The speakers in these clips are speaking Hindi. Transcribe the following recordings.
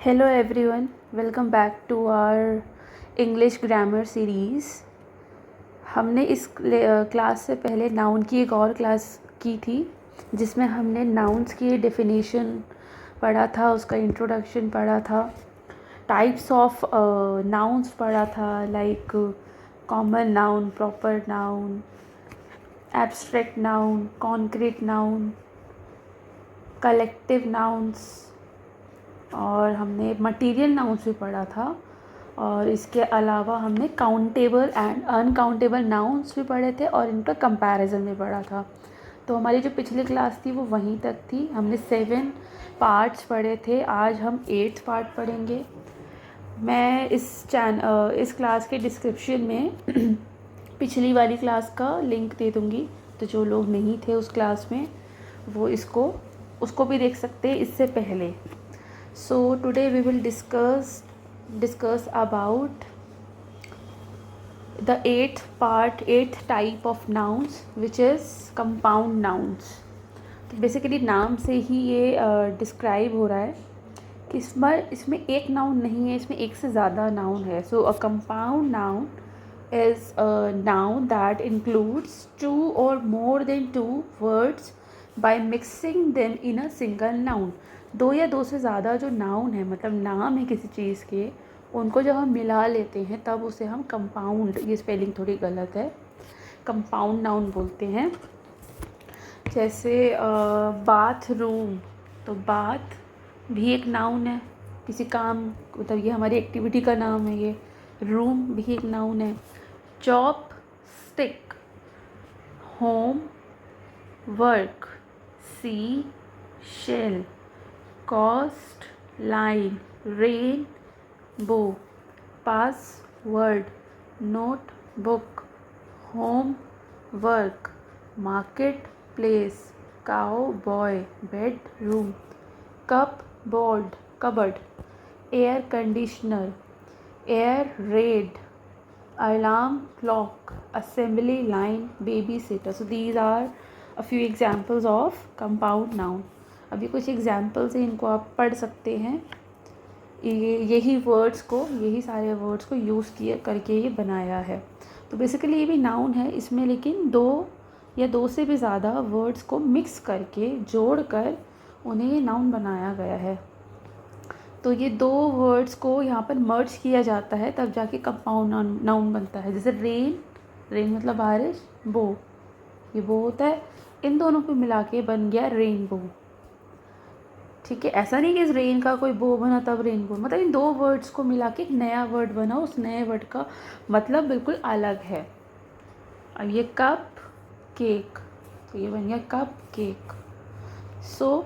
Hello everyone, welcome back to our English grammar series। हमने इस क्लास से पहले नाउन की एक और क्लास की थी जिसमें हमने नाउन्स की डेफिनेशन पढ़ा था, उसका इंट्रोडक्शन पढ़ा था, टाइप्स ऑफ नाउन्स पढ़ा था, like common noun, proper noun, abstract noun, concrete noun, collective nouns, और हमने मटीरियल नाउन्स भी पढ़ा था। और इसके अलावा हमने काउंटेबल एंड अनकाउंटेबल नाउन्स भी पढ़े थे और इनका कंपैरिजन भी पढ़ा था। तो हमारी जो पिछली क्लास थी वो वहीं तक थी। हमने 7 पार्ट्स पढ़े थे, आज हम 8th पार्ट पढ़ेंगे। मैं इस क्लास के डिस्क्रिप्शन में पिछली वाली क्लास का लिंक दे दूँगी, तो जो लोग नहीं थे उस क्लास में वो उसको भी देख सकते हैं इससे पहले। So today we will discuss about the eighth type of nouns, which is compound nouns। तो बेसिकली नाम से ही ये डिस्क्राइब हो रहा है कि इसमें एक नाउन नहीं है, इसमें एक से ज़्यादा नाउन है। So a compound noun is a noun that includes 2 or more than 2 words by mixing them in a single noun। 2 या 2 से ज़्यादा जो नाउन है, मतलब नाम है किसी चीज़ के, उनको जब हम मिला लेते हैं तब उसे हम कंपाउंड, ये स्पेलिंग थोड़ी गलत है, कंपाउंड नाउन बोलते हैं। जैसे बाथरूम, तो बाथ भी एक नाउन है, किसी काम, मतलब ये हमारी एक्टिविटी का नाम है। ये रूम भी एक नाउन है। चॉप स्टिक, होम, वर्क, सी शेल, कॉस्ट लाइन, रेन बो, password, note book, home work, market place, cow boy, bed room, cup board, cupboard, air conditioner, air red, alarm clock, assembly line, babysitter। So these are a few examples of compound noun। अभी कुछ एग्जाम्पल्स हैं, इनको आप पढ़ सकते हैं। यही सारे वर्ड्स को यूज़ किए करके ये बनाया है। तो बेसिकली ये भी नाउन है इसमें, लेकिन 2 या 2 से भी ज़्यादा वर्ड्स को मिक्स करके जोड़कर उन्हें ये नाउन बनाया गया है। तो ये 2 वर्ड्स को यहाँ पर मर्ज किया जाता है तब जाके कंपाउंड नाउन बनता है। जैसे रेन मतलब बारिश, बो, ये बो होता है, इन दोनों को मिला के बन गया रेनबो। ठीक है, ऐसा नहीं कि इस रेन का कोई बो बना तब रेनबो, मतलब इन 2 वर्ड्स को मिला के एक नया वर्ड बना, उस नए वर्ड का मतलब बिल्कुल अलग है। अब ये कप केक, तो ये बन गया कप केक। सो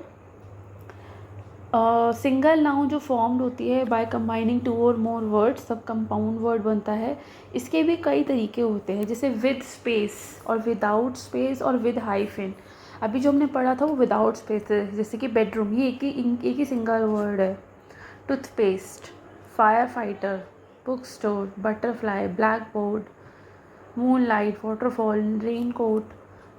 सिंगल नाउन जो फॉर्म्ड होती है बाय कंबाइनिंग 2 और मोर वर्ड्स, सब कंपाउंड वर्ड बनता है। इसके भी कई तरीके होते हैं, जैसे विद स्पेस और विदाउट स्पेस और विद हाइफन। अभी जो हमने पढ़ा था वो विदाउट स्पेस है, जैसे कि बेडरूम, ये एक ही सिंगल वर्ड है। Toothpaste, fire fighter, book store, butterfly, black board, moon light, waterfall, rain coat,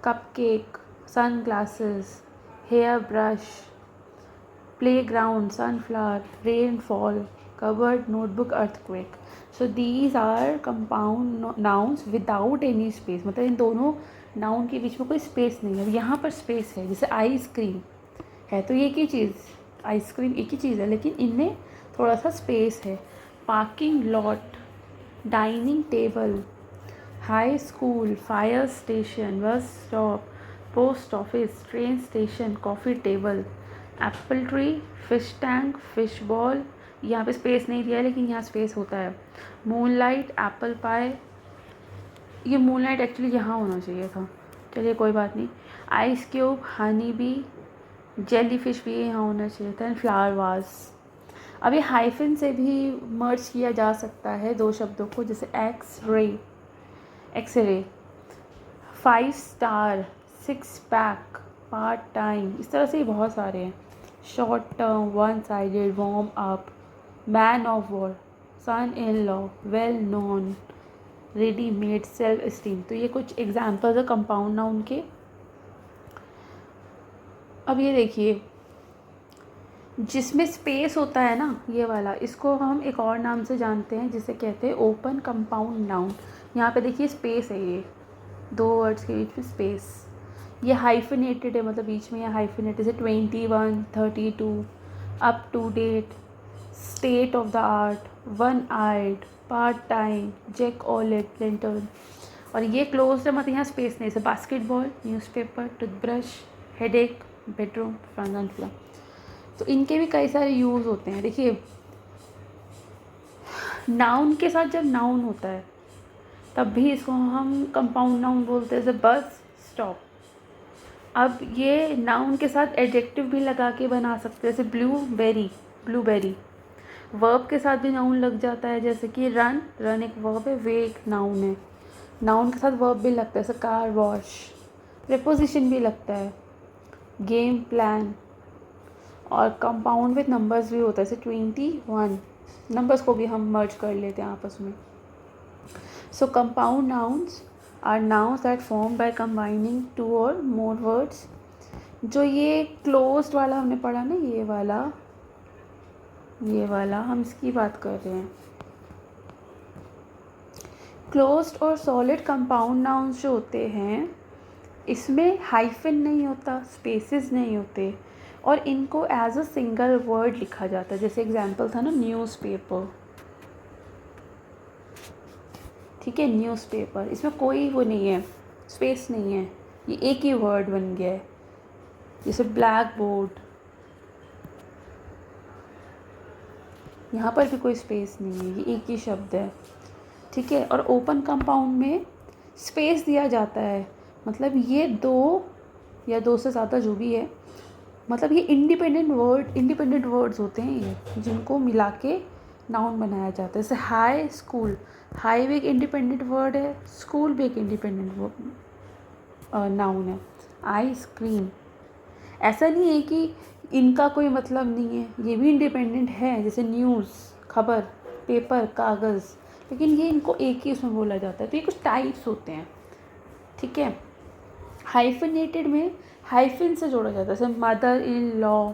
cup cake, sun glasses, hair brush, playground, sunflower, rainfall, cupboard, notebook, earthquake। So these are compound nouns without any space, मतलब इन दोनों नाउन के बीच में कोई स्पेस नहीं है। यहाँ पर स्पेस है, जैसे आइसक्रीम है तो ये एक ही चीज़, आइसक्रीम एक ही चीज़ है, लेकिन इनमें थोड़ा सा स्पेस है। Parking lot, dining table, high school, fire station, bus stop, post office, train station, coffee table, Apple tree, fish tank, fish ball, यहाँ पे स्पेस नहीं दिया है लेकिन यहाँ स्पेस होता है। मूनलाइट, एप्पल पाई, ये मूनलाइट एक्चुअली यहाँ होना चाहिए था, चलिए कोई बात नहीं। Ice cube, honey bee, jelly fish भी यहाँ होना चाहिए था। And flower was. अब ये हाइफन से भी मर्ज किया जा सकता है 2 शब्दों को, जैसे x ray, 5 star, 6 pack, part time, इस तरह से ही बहुत सारे हैं। Short term, one sided, warm up, man of war, son in law, well known, readymade, self esteem. तो ये कुछ एग्जाम्पल्स है कंपाउंड नाउन के। अब ये देखिए, जिसमें स्पेस होता है ना, ये वाला, इसको हम एक और नाम से जानते हैं जिसे कहते हैं ओपन कंपाउंड नाउन। यहाँ पे देखिए स्पेस है, ये 2 वर्ड्स के बीच में स्पेस। ये हाइफिनेटेड है, मतलब बीच में ये हाइफिनेटेड, जैसे 21, 32, up to date, state of the art, one eyed, part time, jack olive lantern. और ये क्लोज है, मतलब यहाँ स्पेस नहीं, जैसे basketball, newspaper, toothbrush, headache, bedroom, France. तो इनके भी कई सारे यूज़ होते हैं। देखिए नाउन के साथ जब नाउन होता है तब भी इसको हम कंपाउंड नाउन बोलते हैं, जैसे बस, स्टॉप। अब ये नाउन के साथ एडजेक्टिव भी लगा के बना सकते हैं, जैसे ब्लूबेरी, ब्लूबेरी। वर्ब के साथ भी नाउन लग जाता है, जैसे कि रन, रन एक वर्ब है, वे एक नाउन है। नाउन के साथ वर्ब भी लगता है, जैसे कार वॉश। प्रीपोजिशन भी लगता है, गेम प्लान। और कंपाउंड विथ नंबर्स भी होता है, जैसे 21। नंबर्स को भी हम मर्ज कर लेते हैं आपस में। So compound nouns are nouns that form by combining 2 और मोर वर्ड्स। जो ये क्लोज्ड वाला हमने पढ़ा ना, ये वाला हम इसकी बात कर रहे हैं। क्लोज्ड और सॉलिड कंपाउंड नाउन्स जो होते हैं इसमें हाइफन नहीं होता, स्पेसेस नहीं होते, और इनको एज अ सिंगल वर्ड लिखा जाता है। जैसे एग्जांपल था ना न्यूज़पेपर, ठीक है, न्यूज़पेपर, इसमें कोई वो नहीं है, स्पेस नहीं है, ये एक ही वर्ड बन गया है। जैसे ब्लैक बोर्ड, यहाँ पर भी कोई स्पेस नहीं है, ये एक ही शब्द है, ठीक है। और ओपन कंपाउंड में स्पेस दिया जाता है, मतलब ये 2 या 2 से ज़्यादा जो भी है, मतलब ये इंडिपेंडेंट वर्ड्स होते हैं ये, जिनको मिला के नाउन बनाया जाता है। जैसे हाई स्कूल, हाई भी एक इंडिपेंडेंट वर्ड है, स्कूल भी एक इंडिपेंडेंट नाउन है। आइसक्रीम, ऐसा नहीं है कि इनका कोई मतलब नहीं है, ये भी इंडिपेंडेंट है, जैसे न्यूज़, खबर, पेपर, कागज़, लेकिन ये इनको एक ही उसमें बोला जाता है। तो ये कुछ टाइप्स होते हैं, ठीक है। हाइफिनेटेड में हाइफिन से जोड़ा जाता है, जैसे मदर इन लॉ,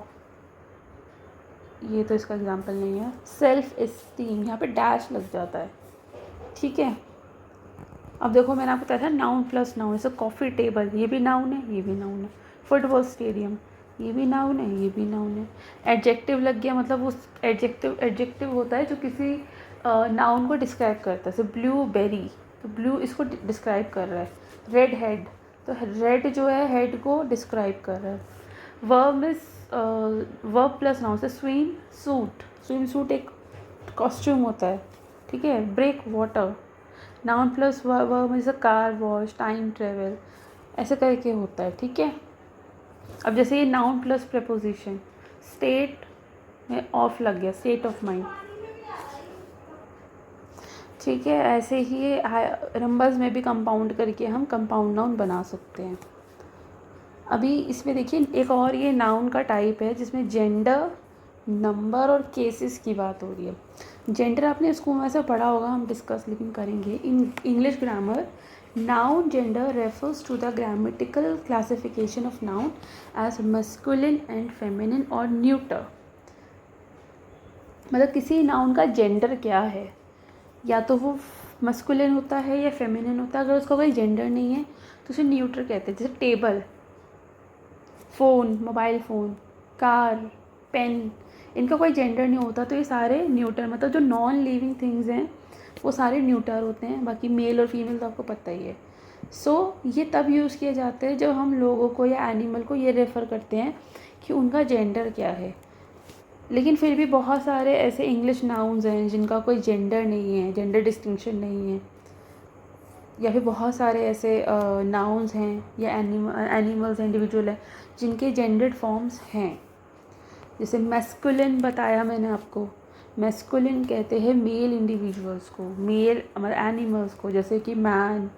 ये तो इसका एग्जांपल नहीं है। सेल्फ इस्टीम, यहाँ पे डैश लग जाता है, ठीक है। अब देखो मैंने आपको बताया था नाउन प्लस नाउन, जैसे कॉफ़ी टेबल, ये भी नाउन है, ये भी नाउन है। फुटबॉल स्टेडियम, ये भी नाउन है, ये भी नाउन है। एडजेक्टिव लग गया, मतलब उस एडजेक्टिव होता है जो किसी नाउन को डिस्क्राइब करता है। जैसे ब्लूबेरी, तो ब्लू इसको डिस्क्राइब कर रहा है। रेड हेड, तो रेड जो है हेड को डिस्क्राइब कर रहा है। वर्ब प्लस नाउन से स्विम सूट एक कॉस्ट्यूम होता है, ठीक है। Break water, noun plus verb जैसे कार वॉश, टाइम ट्रेवल, ऐसे करके होता है, ठीक है। अब जैसे ये नाउन प्लस प्रेपोजिशन, स्टेट में ऑफ लग गया, स्टेट ऑफ माइंड, ठीक है। ऐसे ही नंबर्स में भी कंपाउंड करके हम कंपाउंड नाउन बना सकते हैं। अभी इसमें देखिए एक और ये नाउन का टाइप है जिसमें जेंडर, नंबर और केसेस की बात हो रही है। जेंडर आपने स्कूल में से पढ़ा होगा, हम डिस्कस लेकिन करेंगे in English grammar. Noun gender refers to the grammatical classification of noun as masculine and feminine और न्यूटर। मतलब किसी नाउन का जेंडर क्या है, या तो वो मस्कुलिन होता है या फेमिनिन होता है। अगर उसका कोई जेंडर नहीं है तो उसे न्यूटर कहते हैं। जैसे table, phone, mobile phone, car, pen, इनका कोई जेंडर नहीं होता, तो ये सारे न्यूटर, मतलब जो नॉन लिविंग थिंग्स हैं वो सारे न्यूटर होते हैं। बाकी मेल और फीमेल तो आपको पता ही है। ये तब यूज़ किए जाते हैं जब हम लोगों को या एनिमल को ये रेफ़र करते हैं कि उनका जेंडर क्या है। लेकिन फिर भी बहुत सारे ऐसे इंग्लिश नाउन्स हैं जिनका कोई जेंडर नहीं है, जेंडर डिस्टिंक्शन नहीं है। या फिर बहुत सारे ऐसे नाउन्स हैं या एनिमल्स हैं, इंडिविजुअल हैं, जिनके जेंडर्ड फॉर्म्स हैं। जैसे मैस्कुलिन बताया मैंने आपको, मैस्कुलिन कहते हैं मेल इंडिविजुअल्स को, मेल मतलब एनिमल्स को, जैसे कि मैन,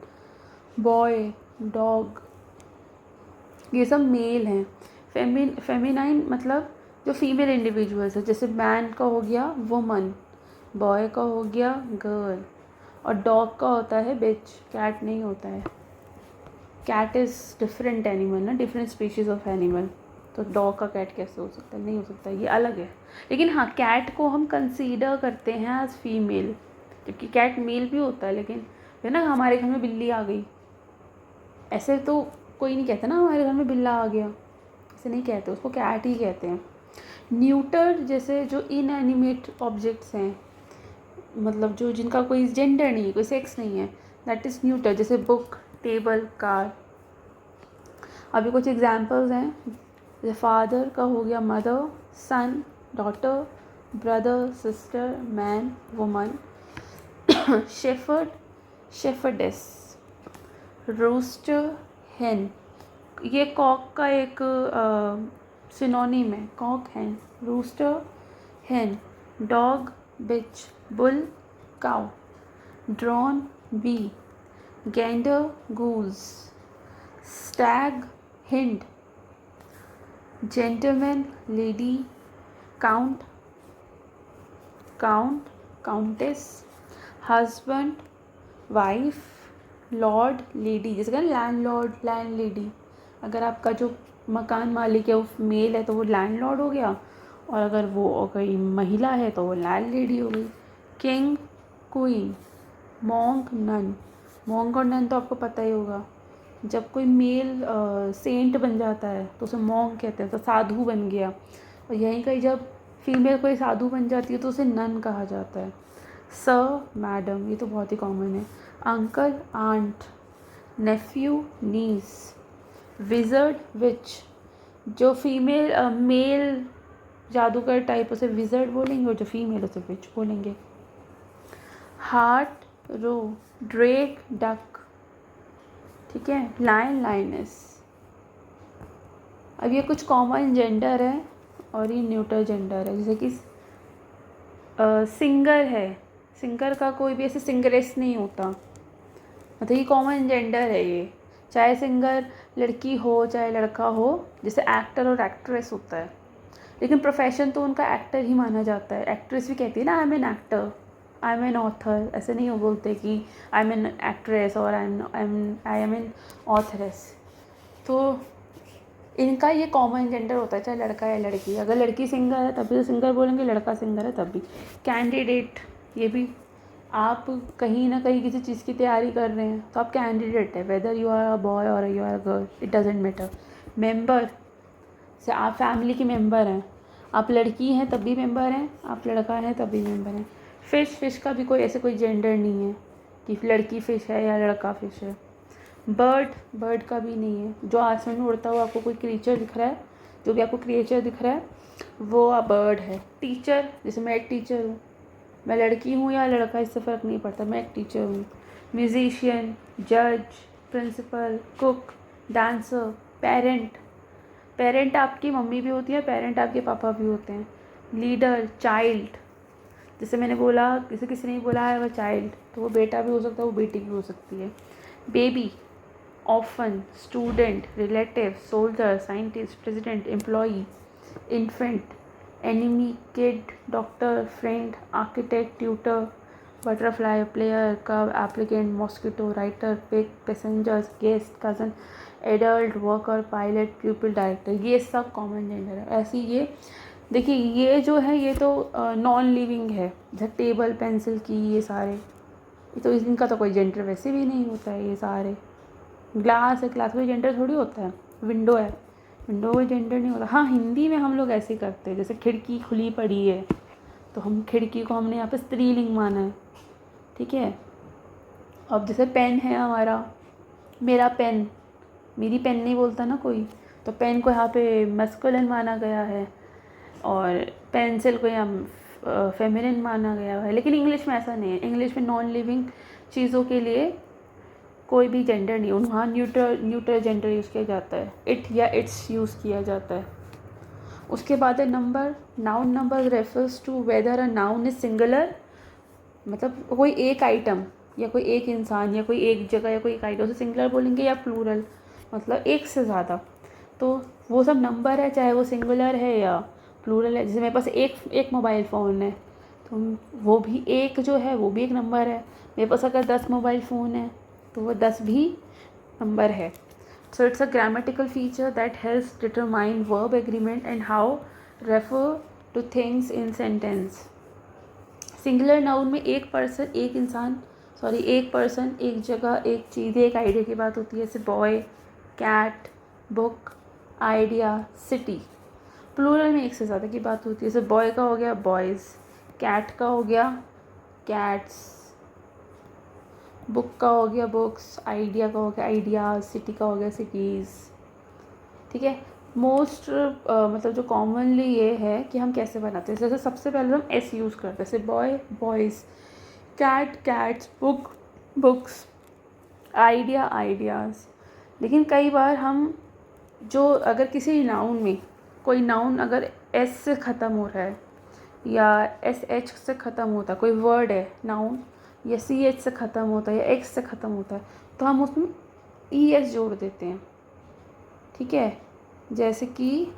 बॉय, डॉग, ये सब मेल हैं। फेमिनाइन मतलब जो फीमेल इंडिविजुअल्स है, जैसे मैन का हो गया वुमन, बॉय का हो गया गर्ल, और डॉग का होता है बिच, कैट नहीं होता है। कैट इज़ डिफरेंट एनिमल ना, डिफरेंट स्पीशीज़ ऑफ एनिमल। तो डॉग का कैट कैसे हो सकता है? नहीं हो सकता, ये अलग है। लेकिन हाँ, कैट को हम कंसीडर करते हैं एज फीमेल, जबकि कैट मेल भी होता है। लेकिन है ना, हमारे घर में बिल्ली आ गई, ऐसे तो कोई नहीं कहता ना हमारे घर में बिल्ला आ गया, ऐसे नहीं कहते, उसको कैट ही कहते हैं। न्यूटर जैसे जो इनएनिमेट ऑब्जेक्ट्स हैं, मतलब जो जिनका कोई जेंडर नहीं है, कोई सेक्स नहीं है, दैट इज़ न्यूटर। जैसे बुक, टेबल, कार। अभी कुछ एग्जांपल्स हैं, जैसे फादर का हो गया mother, son, daughter, brother, sister, man, woman, shepherd, shepherdess, rooster, hen. ये कॉक का एक सिनोनिम है, cock, hen, rooster, hen, dog, bitch, bull, cow, drone, bee, gander, goose, stag, hind, gentleman, lady, count, countess, husband, wife, lord, lady। जैसे कहते हैं लैंडलॉर्ड, लैंडलेडी। अगर आपका जो मकान मालिक है वो मेल है तो वो लैंडलॉर्ड हो गया, और अगर वो कोई महिला है तो वो लैंड लेडी हो गई। King, queen, monk, nun. Monk और नन तो आपको पता ही होगा, जब कोई मेल सेंट बन जाता है तो उसे मॉन्क कहते हैं, तो साधु बन गया। और यहीं कहीं जब फीमेल कोई साधु बन जाती है तो उसे नन कहा जाता है। सर, मैडम, ये तो बहुत ही कॉमन है। अंकल, आंट, नेफ्यू, नीस, विज़र्ड, विच। जो फीमेल मेल जादूगर टाइप उसे विज़र्ड बोलेंगे, और जो फीमेल उसे विच बोलेंगे। हार्ट, रो, ड्रेक, डक, ठीक है, लायन, लाइनस। अब ये कुछ कॉमन जेंडर है और ये न्यूट्रल जेंडर है। जैसे कि सिंगर है, सिंगर का कोई भी ऐसे सिंगरेस नहीं होता, मतलब ये कॉमन जेंडर है ये, चाहे सिंगर लड़की हो चाहे लड़का हो। जैसे एक्टर और एक्ट्रेस होता है, लेकिन प्रोफेशन तो उनका एक्टर ही माना जाता है। एक्ट्रेस भी कहती है ना I am an actor, I am an author, ऐसे नहीं हो बोलते कि आई एम एन एक्ट्रेस और आई एम एन ऑथरेस। तो इनका ये कॉमन जेंडर होता है, चाहे लड़का या लड़की। अगर लड़की सिंगर है तब भी तो सिंगर बोलेंगे, लड़का सिंगर है तब भी। कैंडिडेट, ये भी आप कहीं ना कहीं किसी चीज़ की तैयारी कर रहे हैं तो आप कैंडिडेट है, whether you are a boy और you are a girl, it doesn't matter. Member से आप फैमिली के मेंबर हैं, आप लड़की हैं तब भी मेंबर हैं, आप लड़का हैं तब भी मेंबर हैं। फ़िश का भी कोई ऐसे कोई जेंडर नहीं है कि लड़की फ़िश है या लड़का फ़िश है। बर्ड का भी नहीं है। जो आसमान में उड़ता हुआ आपको कोई क्रिएचर दिख रहा है, जो भी आपको क्रिएचर दिख रहा है वो बर्ड है। टीचर, जैसे मैं एक टीचर हूँ, मैं लड़की हूँ या लड़का इससे फ़र्क नहीं पड़ता, मैं एक टीचर हूँ। म्यूजिशियन, जज, principal, cook, dancer, parent. Parent आपकी मम्मी भी होती है, पेरेंट आपके पापा भी होते हैं। लीडर, चाइल्ड, जैसे मैंने बोला, जैसे किसी ने बोला है वह चाइल्ड, तो वो बेटा भी हो सकता है, वो बेटी भी हो सकती है। Baby, orphan, student, relative, soldier, scientist, president, employee, infant, enemy, kid, doctor, friend, architect, tutor, butterfly, player, cub, applicant, mosquito, writer, pig, passengers, guest, cousin, adult, worker, pilot, pupil, director. ये सब कॉमन जेंडर है। ऐसी ये देखिए, ये जो है ये तो नॉन लिविंग है, जैसे टेबल, पेंसिल की, ये सारे, ये तो इनका तो कोई जेंडर वैसे भी नहीं होता है। ये सारे ग्लास है, ग्लास कोई जेंडर थोड़ी होता है। विंडो है, विंडो कोई जेंडर नहीं होता। हाँ, हिंदी में हम लोग ऐसे ही करते हैं, जैसे खिड़की खुली पड़ी है तो हम खिड़की को हमने यहाँ पे स्त्रीलिंग माना है, ठीक है। अब जैसे पेन है हमारा, मेरा पेन, मेरी पेन नहीं बोलता ना कोई, तो पेन को यहाँ पे मैस्कुलिन माना गया है और पेंसिल को यहाँ फेमिनिन माना गया है। लेकिन इंग्लिश में ऐसा नहीं है। इंग्लिश में नॉन लिविंग चीज़ों के लिए कोई भी जेंडर नहीं, वहाँ न्यूट्रल जेंडर यूज़ किया जाता है, इट या इट्स यूज़ किया जाता है। उसके बाद है number. Noun number refers to whether a noun is singular, मतलब कोई एक आइटम या कोई एक इंसान या कोई एक जगह या कोई एक आइटम, उसे सिंगुलर बोलेंगे, या प्लूरल मतलब एक से ज़्यादा। तो वो सब नंबर है, चाहे वो सिंगुलर है या प्लूरल है। जैसे मेरे पास एक मोबाइल फ़ोन है तो वो भी एक जो है वो भी एक नंबर है। मेरे पास अगर 10 मोबाइल फ़ोन है तो वो 10 भी नंबर है। So it's a grammatical feature that helps determine verb agreement and how refer to things in sentence. Singular noun में एक पर्सन एक पर्सन, एक जगह, एक चीज़, एक आइडिया की बात होती है, जैसे boy, cat, book, idea, city. Plural में एक से ज़्यादा की बात होती है, जैसे बॉय का हो गया बॉयज़, कैट का हो गया कैट्स, बुक का हो गया बुक्स, आइडिया का हो गया आइडियाज़, सिटी का हो गया सिटीज़. ठीक है. मोस्ट मतलब जो कॉमनली ये है कि हम कैसे बनाते हैं. जैसे सबसे पहले हम एस यूज़ करते हैं, जैसे boy boys, cat cats, book books, idea ideas. लेकिन कई बार हम जो अगर किसी नाउन में कोई नाउन अगर एस से ख़त्म हो रहा है या एस एच से ख़त्म होता है, कोई वर्ड है नाउन, या सी एच से ख़त्म होता है या एक्स से ख़त्म होता है, तो हम उसमें ई एस जोड़ देते हैं. ठीक है. जैसे कि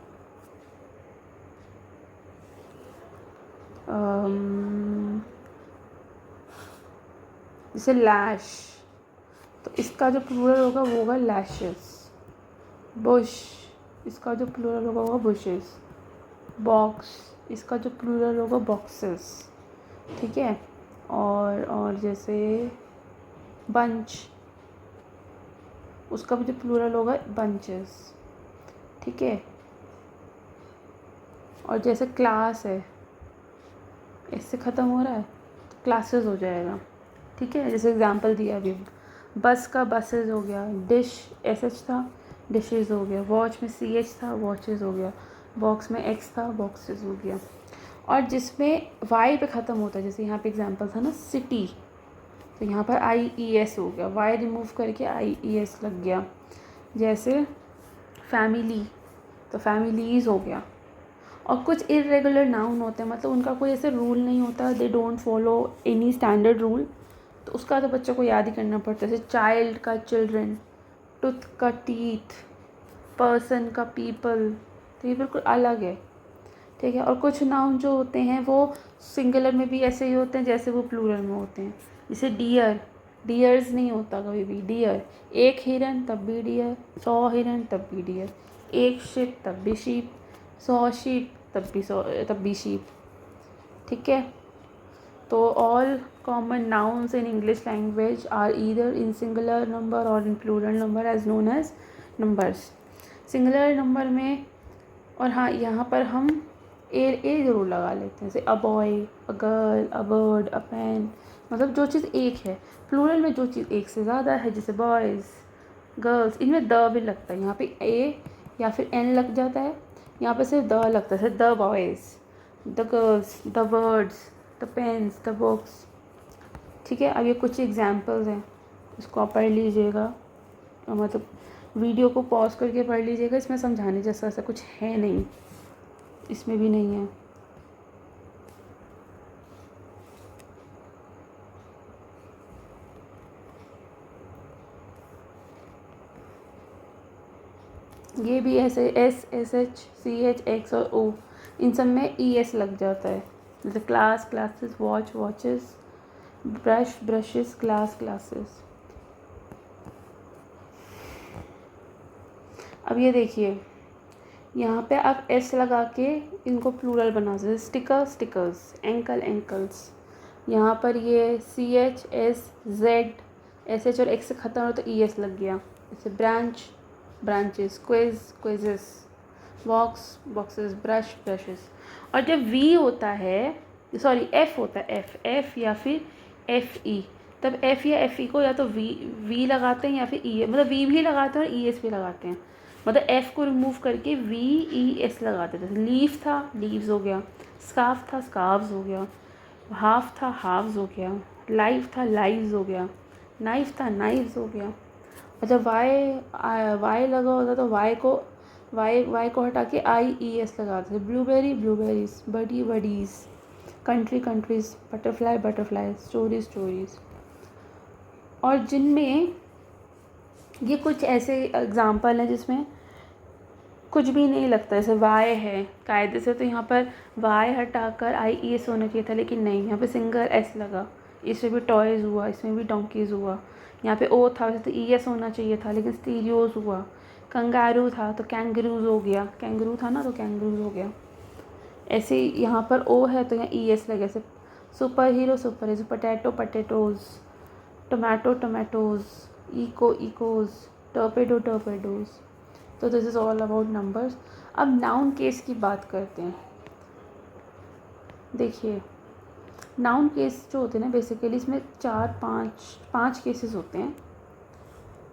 जैसे लैश, तो इसका जो प्लूरल होगा वो होगा लैशेस. बुश, इसका जो प्लूरल होगा वो होगा बुशेस. बॉक्स, इसका जो प्लूरल होगा बॉक्सेस. ठीक है. और जैसे बंच, उसका भी जो प्लूरल होगा बंचेस. ठीक है. और जैसे क्लास है, इससे ख़त्म हो रहा है तो क्लासेस हो जाएगा. ठीक है. जैसे एग्जांपल दिया अभी, बस का बसेस हो गया, डिश एस एच था डिशेज़ हो गया, वॉच में सी एच था वॉचेज़ हो गया, बॉक्स में एक्स था बॉक्सेस हो गया. और जिसमें वाई पे ख़त्म होता है, जैसे यहाँ पे एग्जांपल था ना सिटी, तो यहाँ पर आई ई एस हो गया, वाई रिमूव करके आई ई एस लग गया. जैसे फैमिली, तो फैमिलीज़ हो गया. और कुछ इरेगुलर नाउन होते हैं, मतलब उनका कोई ऐसे रूल नहीं होता, they don't follow any standard rule, तो उसका तो बच्चों को याद ही करना पड़ता है. जैसे चाइल्ड का चिल्ड्रन, टूथ का टीथ, पर्सन का पीपल, तो ये बिल्कुल अलग है. ठीक है. और कुछ नाउन जो होते हैं वो सिंगुलर में भी ऐसे ही होते हैं जैसे वो प्लूरल में होते हैं. जैसे डियर, डियर्स नहीं होता कभी भी, डियर. एक हिरन तब भी डियर, 100 हिरन तब भी डियर, एक शिप तब भी शीप, 100 शीप तब भी शीप. ठीक है. तो all common nouns in English language are either in singular number और in plural number as known as numbers. Singular number में, और हाँ यहाँ पर हम ए ज़रूर लगा लेते हैं, जैसे a boy, a girl, a bird, a pen, मतलब जो चीज़ एक है. प्लूरल में जो चीज़ एक से ज़्यादा है, जैसे बॉयज़, गर्ल्स, इनमें द भी लगता है. यहाँ पे ए या फिर एन लग जाता है, यहाँ पे सिर्फ द लगता है, जैसे the boys, the girls, the birds, the pens, the books. ठीक है. अब ये कुछ एग्जाम्पल्स हैं, इसको आप पढ़ लीजिएगा, मतलब वीडियो को पॉज करके पढ़ लीजिएगा. इसमें समझाने जैसा ऐसा कुछ है नहीं, इसमें भी नहीं है. ये भी ऐसे S S H C H X और ओ, इन सब में ई एस लग जाता है. जैसे class classes, watch watches, brush brushes, class classes. अब ये देखिए, यहाँ पे आप एस लगा के इनको प्लूरल बना सकते. Sticker stickers, ankle ankles. यहाँ पर ये C H S Z S H और एक्स से ख़त्म हो तो ई एस लग गया. जैसे branch branches, quiz quizzes, box boxes, brush brushes. और जब वी होता है, सॉरी एफ़ होता है, एफ़ या फिर एफ़ ई, तब एफ़ या एफ़ ई को या तो वी लगाते हैं या फिर ई, मतलब वी भी लगाते हैं और ई एस भी लगाते हैं. मतलब एफ़ को रिमूव करके वी ई एस लगाते थे. लीफ था लीव्स हो गया, स्कार्फ था स्कार्व्स हो गया, हाफ था हाफ्स हो गया, लाइफ था लाइव्स हो गया, नाइफ था नाइव्स हो गया. और जब वाई लगा होता तो वाई को हटा के आई ई एस लगाते थे. Blueberry blueberries, buddy buddies, country countries, butterfly butterfly, story stories. और जिनमें ये कुछ ऐसे एग्ज़ाम्पल हैं जिसमें कुछ भी नहीं लगता. जैसे वाई है कायदे से, तो यहाँ पर वाई हटाकर आई ई एस होना चाहिए था, लेकिन नहीं, यहाँ पे सिंगल एस लगा. इसमें भी टॉयज़ हुआ, इसमें भी डोंकीज़ हुआ. यहाँ पे ओ था, वैसे तो ई एस होना चाहिए था, लेकिन स्टीरियोज़ हुआ. कंगारू था तो कैंगरूज हो गया, कैंगरू था ना तो कैंगरूज हो गया। ऐसे ही यहाँ पर ओ है तो यहाँ ई एस लगे, ऐसे super hero super hero, potato potatoes, tomato tomatoes, echo echoes, torpedo torpedoes. तो this is all about numbers. अब नाउन केस की बात करते हैं। देखिए नाउन केस जो होते हैं ना बेसिकली इसमें 4-5 केसेस होते हैं।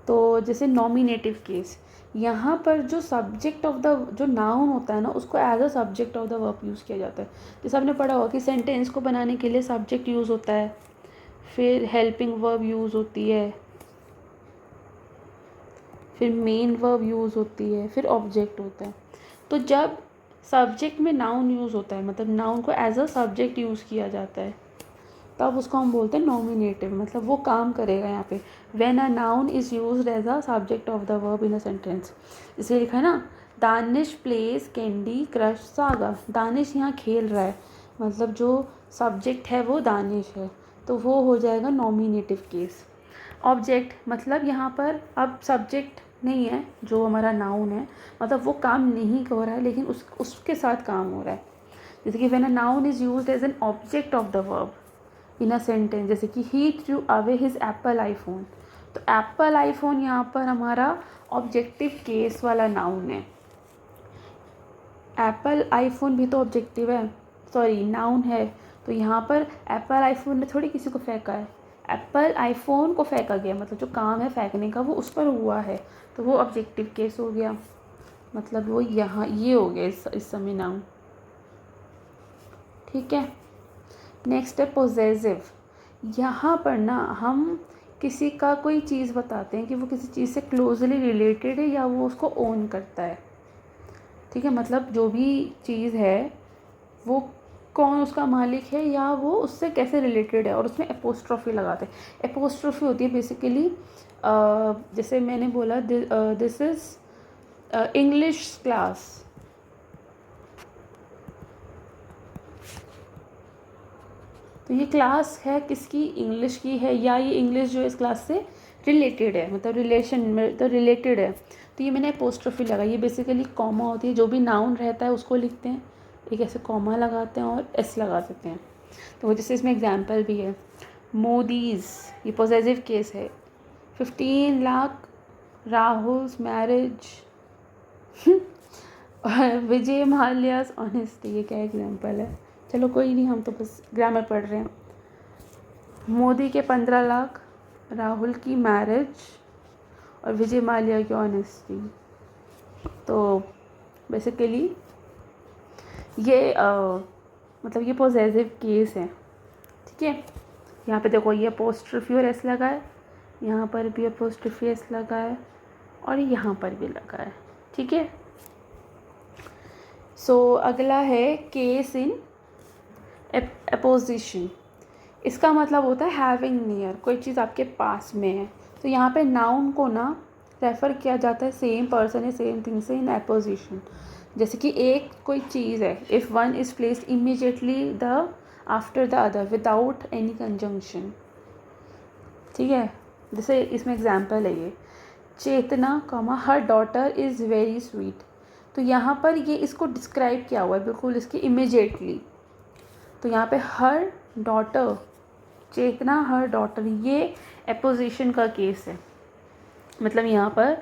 तो जैसे नॉमिनेटिव केस, यहाँ पर जो सब्जेक्ट ऑफ द जो नाउन होता है ना उसको as a subject of the verb use किया जाता है। जैसे आपने पढ़ा होगा कि सेंटेंस को बनाने के लिए सब्जेक्ट यूज़ होता है, फिर हेल्पिंग वर्ब यूज़ होती है, फिर मेन वर्ब यूज़ होती है, फिर ऑब्जेक्ट होता है। तो जब सब्जेक्ट में नाउन यूज़ होता है, मतलब नाउन को एज अ सब्जेक्ट यूज़ किया जाता है, तब उसको हम बोलते हैं नॉमिनेटिव, मतलब वो काम करेगा यहाँ पे। When a noun is used as a subject of the verb in a sentence. इसलिए लिखा है ना, Danish plays candy crush saga. Danish यहाँ खेल रहा है, मतलब जो सब्जेक्ट है वो दानिश है, तो वो हो जाएगा नॉमिनेटिव केस। ऑब्जेक्ट मतलब यहाँ पर अब सब्जेक्ट नहीं है जो हमारा नाउन है, मतलब वो काम नहीं कर रहा है लेकिन उसके साथ काम हो रहा है। जैसे कि when a noun is used as an object of the verb in a sentence, जैसे कि he threw away his Apple iPhone. तो एप्पल आईफोन यहाँ पर हमारा ऑब्जेक्टिव केस वाला नाउन है। एप्पल आईफोन भी तो ऑब्जेक्टिव है, सॉरी नाउन है। तो यहाँ पर एप्पल आईफोन ने थोड़ी किसी को फेंका है, एप्पल आईफोन को फेंका गया, मतलब जो काम है फेंकने का वो उस पर हुआ है, तो वो ऑब्जेक्टिव केस हो गया। मतलब वो यहाँ ये हो गया इस समय नाउन। ठीक है, नेक्स्ट है पोजेसिव। यहाँ पर ना हम किसी का कोई चीज़ बताते हैं कि वो किसी चीज़ से क्लोजली रिलेटेड है या वो उसको ओन करता है। ठीक है, मतलब जो भी चीज़ है वो कौन उसका मालिक है या वो उससे कैसे रिलेटेड है, और उसमें एपोस्ट्रॉफी लगाते हैं। एपोस्ट्रॉफी होती है बेसिकली जैसे मैंने बोला दिस इज़ इंग्लिश क्लास। तो ये क्लास है किसकी, इंग्लिश की है, या ये इंग्लिश जो इस क्लास से रिलेटेड है, मतलब रिलेशन में तो रिलेटेड है। तो ये मैंने एपोस्ट्रोफी लगाई। ये बेसिकली कॉमा होती है, जो भी नाउन रहता है उसको लिखते हैं, एक ऐसे कॉमा लगाते हैं और एस लगा देते हैं। तो जैसे इसमें एग्जांपल भी है, मोदीज़, ये पॉजेसिव केस है। 15 लाख राहुल्स मैरिज और विजय माल्यास ऑनेस्टी। ये क्या एग्जांपल है, चलो कोई नहीं, हम तो बस ग्रामर पढ़ रहे हैं। मोदी के 15 लाख, राहुल की मैरिज और विजय माल्या की ऑनेस्टी। तो बेसिकली ये मतलब ये पॉजेसिव केस है। ठीक है, यहाँ पे देखो ये अपोस्ट्रोफी और एस लगा है, यहाँ पर भी अपोस्ट्रोफी एस लगा है और यहाँ पर भी लगा है। ठीक है, सो अगला है केस इन एपोजिशन। इसका मतलब होता है हैविंग नियर, कोई चीज़ आपके पास में है। तो यहाँ पे नाउन को ना रेफ़र किया जाता है सेम पर्सन है सेम थिंग से इन एपोजिशन। जैसे कि एक कोई चीज़ है, if one is placed immediately the after the other without any conjunction. ठीक है, जैसे इसमें एग्जांपल है ये, Chetna comma her daughter is very sweet. तो यहाँ पर ये इसको डिस्क्राइब किया हुआ है बिल्कुल इसकी इमीडिएटली। तो यहाँ पे हर डॉटर, चेतना हर डॉटर, ये एपोजिशन का केस है। मतलब यहाँ पर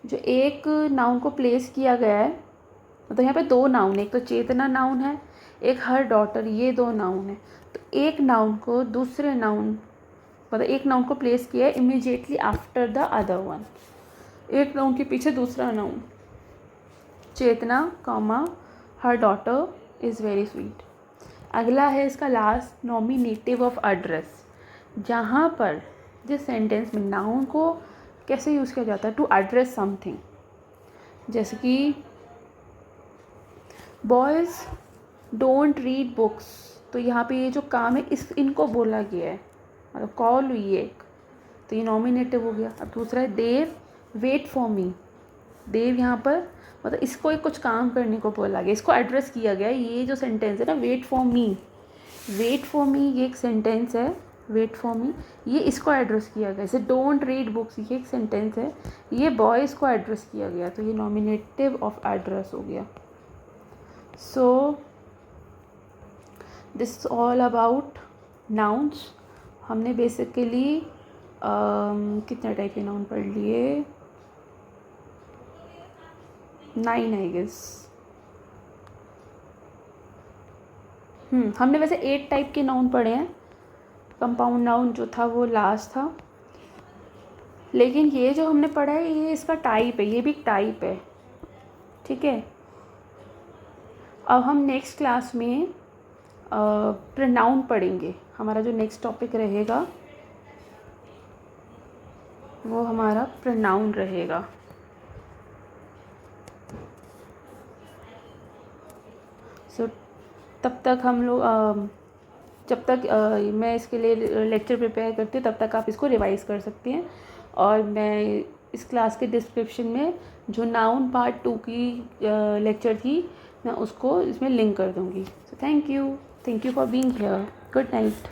जो एक नाउन को प्लेस किया गया है, मतलब यहाँ पे दो नाउन है, एक तो चेतना नाउन है, एक हर डॉटर, ये दो नाउन है। तो एक नाउन को दूसरे नाउन, मतलब एक नाउन को प्लेस किया है immediately after the other one, एक नाउन के पीछे दूसरा noun. Chetna comma her daughter is very sweet. अगला है इसका लास्ट, नॉमिनेटिव ऑफ एड्रेस। जहाँ पर जिस सेंटेंस में नाउन को कैसे यूज़ किया जाता है टू एड्रेस समथिंग, जैसे कि बॉयज़ डोंट रीड बुक्स। तो यहाँ पे ये जो काम है इनको बोला गया है, मतलब कॉल हुई है एक, तो ये नॉमिनेटिव हो गया। अब दूसरा है देव वेट फॉर मी। देव यहाँ पर मतलब इसको एक कुछ काम करने को बोला गया, इसको एड्रेस किया गया। ये जो सेंटेंस है ना, wait for me, wait for me, ये एक सेंटेंस है वेट फॉर मी, ये इसको एड्रेस किया गया। जैसे डोंट रीड बुक्स, ये एक सेंटेंस है, ये बॉयज़ को एड्रेस किया गया, तो ये नॉमिनेटिव ऑफ एड्रेस हो गया। So this all about nouns. हमने बेसिकली कितने टाइप के नाउन पढ़ लिए, 9 आई गेस। हमने वैसे 8 टाइप के नाउन पढ़े हैं, कंपाउंड नाउन जो था वो लास्ट था, लेकिन ये जो हमने पढ़ा है ये इसका टाइप है, ये भी टाइप है, ठीक है। अब हम नेक्स्ट क्लास में प्रोनाउन पढ़ेंगे। हमारा जो नेक्स्ट टॉपिक रहेगा वो हमारा प्रोनाउन रहेगा। सो तब तक हम लोग जब तक मैं इसके लिए लेक्चर प्रिपेयर करती हूँ तब तक आप इसको रिवाइज़ कर सकती हैं, और मैं इस क्लास के डिस्क्रिप्शन में जो नाउन पार्ट 2 की लेक्चर थी मैं उसको इसमें लिंक कर दूँगी। So thank you for being here. Good night.